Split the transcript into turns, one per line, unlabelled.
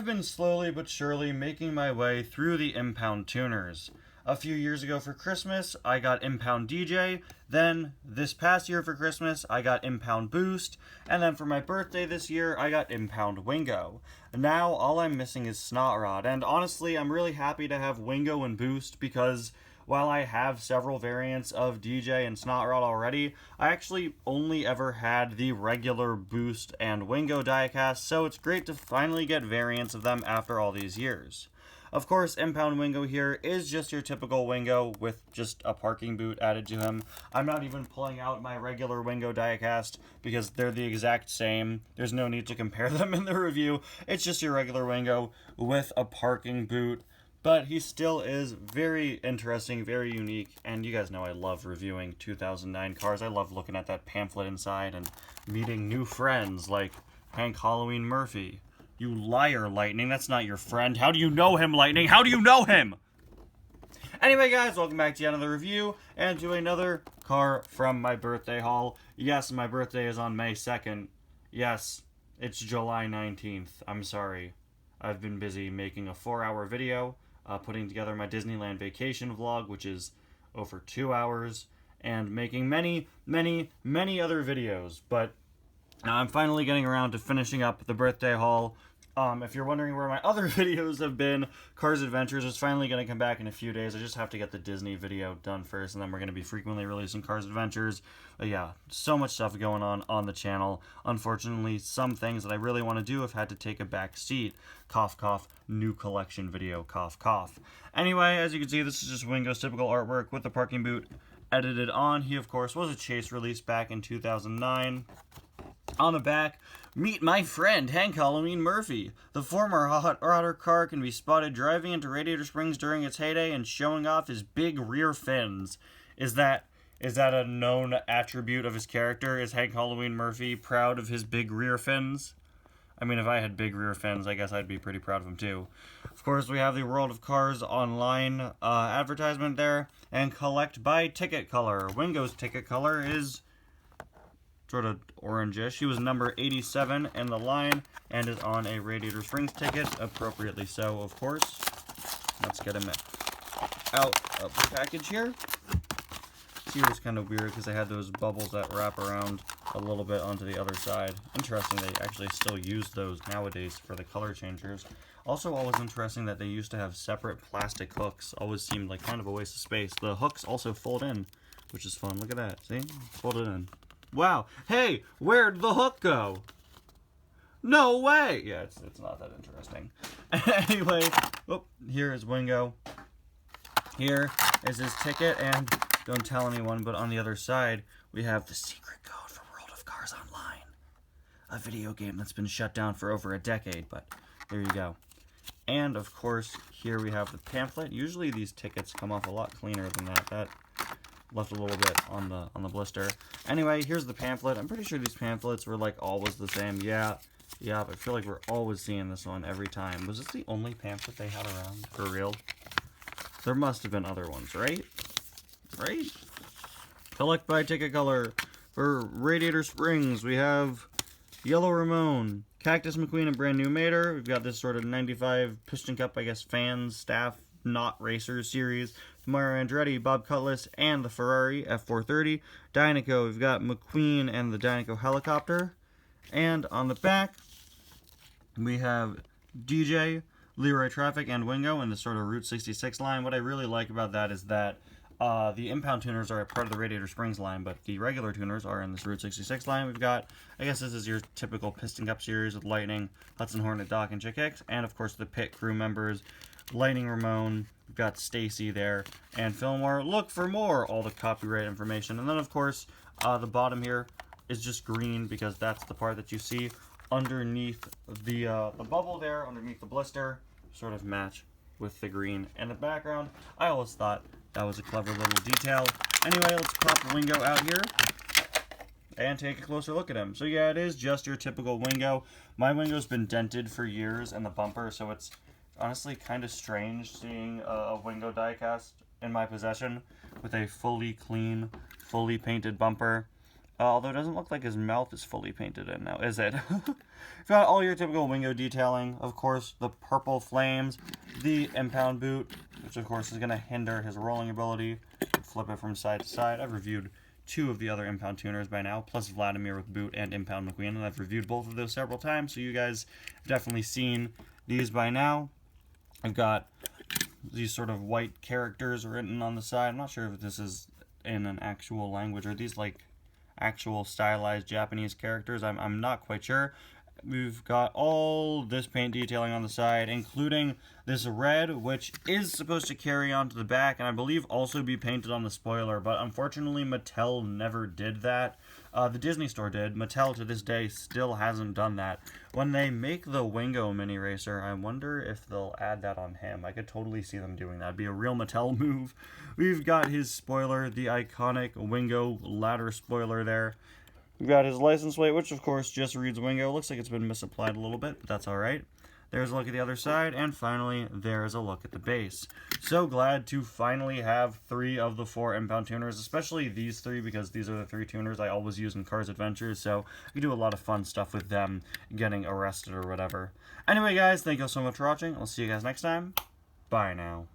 I've been slowly but surely making my way through the Impound tuners. A few years ago for Christmas, I got Impound DJ, then this past year for Christmas, I got Impound Boost, and then for my birthday this year, I got Impound Wingo. Now, all I'm missing is Snot Rod, and honestly, I'm really happy to have Wingo and Boost because while I have several variants of DJ and Snot Rod already, I actually only ever had the regular Boost and Wingo diecast, so it's great to finally get variants of them after all these years. Of course, Impound Wingo here is just your typical Wingo with just a parking boot added to him. I'm not even pulling out my regular Wingo diecast because they're the exact same. There's no need to compare them in the review. It's just your regular Wingo with a parking boot. But he still is very interesting, very unique, and you guys know I love reviewing 2009 cars. I love looking at that pamphlet inside and meeting new friends like Hank Halloween Murphy. You liar, Lightning. That's not your friend. How do you know him, Lightning? How do you know him? Anyway, guys, welcome back to another review and to another car from my birthday haul. Yes, my birthday is on May 2nd. Yes, it's July 19th. I'm sorry. I've been busy making a 4-hour video, putting together my Disneyland vacation vlog, which is over 2 hours, and making many, many, many other videos. But now I'm finally getting around to finishing up the birthday haul. If you're wondering where my other videos have been, Cars Adventures is finally going to come back in a few days. I just have to get the Disney video done first, and then we're going to be frequently releasing Cars Adventures. But yeah, so much stuff going on the channel. Unfortunately, some things that I really want to do have had to take a back seat. Cough, cough, new collection video, cough, cough. Anyway, as you can see, this is just Wingo's typical artwork with the parking boot edited on. He, of course, was a chase release back in 2009. On the back, meet my friend, Hank Halloween Murphy. The former hot rodder car can be spotted driving into Radiator Springs during its heyday and showing off his big rear fins. Is that a known attribute of his character? Is Hank Halloween Murphy proud of his big rear fins? I mean, if I had big rear fins, I guess I'd be pretty proud of him too. Of course, we have the World of Cars online advertisement there, and collect by ticket color. Wingo's ticket color is sort of orangish. He was number 87 in the line and is on a Radiator Springs ticket, appropriately so, of course. Let's get him out of the package here. Here was kind of weird because they had those bubbles that wrap around a little bit onto the other side. Interesting, they actually still use those nowadays for the color changers. Also, always interesting that they used to have separate plastic hooks. Always seemed like kind of a waste of space. The hooks also fold in, which is fun. Look at that. See? Folded in. Wow. Hey, where'd the hook go? No way! Yeah, it's not that interesting. Anyway, here is Wingo. Here is his ticket, and don't tell anyone, but on the other side, we have the secret code for World of Cars Online. A video game that's been shut down for over a decade, but there you go. And, of course, here we have the pamphlet. Usually these tickets come off a lot cleaner than that. That left a little bit on the blister. Anyway, here's the pamphlet. I'm pretty sure these pamphlets were like always the same. Yeah, but I feel like we're always seeing this one every time. Was this the only pamphlet they had around? For real? There must have been other ones, right? Right? Collect by ticket color. For Radiator Springs, we have Yellow Ramon, Cactus McQueen, and Brand New Mater. We've got this sort of 95 Piston Cup, I guess, fans, staff, not racers series. Mario Andretti, Bob Cutlass, and the Ferrari F430. Dynaco, we've got McQueen and the Dynaco helicopter. And on the back, we have DJ, Leroy Traffic, and Wingo in the sort of Route 66 line. What I really like about that is that the Impound tuners are a part of the Radiator Springs line, but the regular tuners are in this Route 66 line. We've got, I guess this is your typical Piston Cup series with Lightning, Hudson Hornet, Doc, and Chick Hicks, and of course the pit crew members, Lightning Ramon, we've got Stacy there, and Fillmore. Look for more, all the copyright information. And then, of course, the bottom here is just green because that's the part that you see underneath the bubble there, underneath the blister, sort of match with the green in the background. I always thought that was a clever little detail. Anyway, let's pop Wingo out here and take a closer look at him. So yeah, it is just your typical Wingo. My Wingo's been dented for years in the bumper, so it's honestly kind of strange seeing a Wingo diecast in my possession with a fully clean, fully painted bumper. Although it doesn't look like his mouth is fully painted in now, is it? You've got all your typical Wingo detailing. Of course, the purple flames, the impound boot, which of course is going to hinder his rolling ability. Flip it from side to side. I've reviewed 2 of the other impound tuners by now, plus Vladimir with boot and impound McQueen, and I've reviewed both of those several times, so you guys have definitely seen these by now. I've got these sort of white characters written on the side. I'm not sure if this is in an actual language, or these like actual stylized Japanese characters. I'm not quite sure. We've got all this paint detailing on the side, including this red, which is supposed to carry on to the back, and I believe also be painted on the spoiler, but unfortunately Mattel never did that. The Disney Store did. Mattel to this day still hasn't done that. When they make the Wingo mini racer, I wonder if they'll add that on him. I could totally see them doing that. It'd be a real Mattel move. We've got his spoiler, the iconic Wingo ladder spoiler there. We've got his license plate, which of course just reads Wingo. Looks like it's been misapplied a little bit, but that's alright. There's a look at the other side, and finally, there's a look at the base. So glad to finally have 3 of the 4 impound tuners, especially these 3, because these are the 3 tuners I always use in Cars Adventures, so we do a lot of fun stuff with them getting arrested or whatever. Anyway, guys, thank you all so much for watching. I'll see you guys next time. Bye now.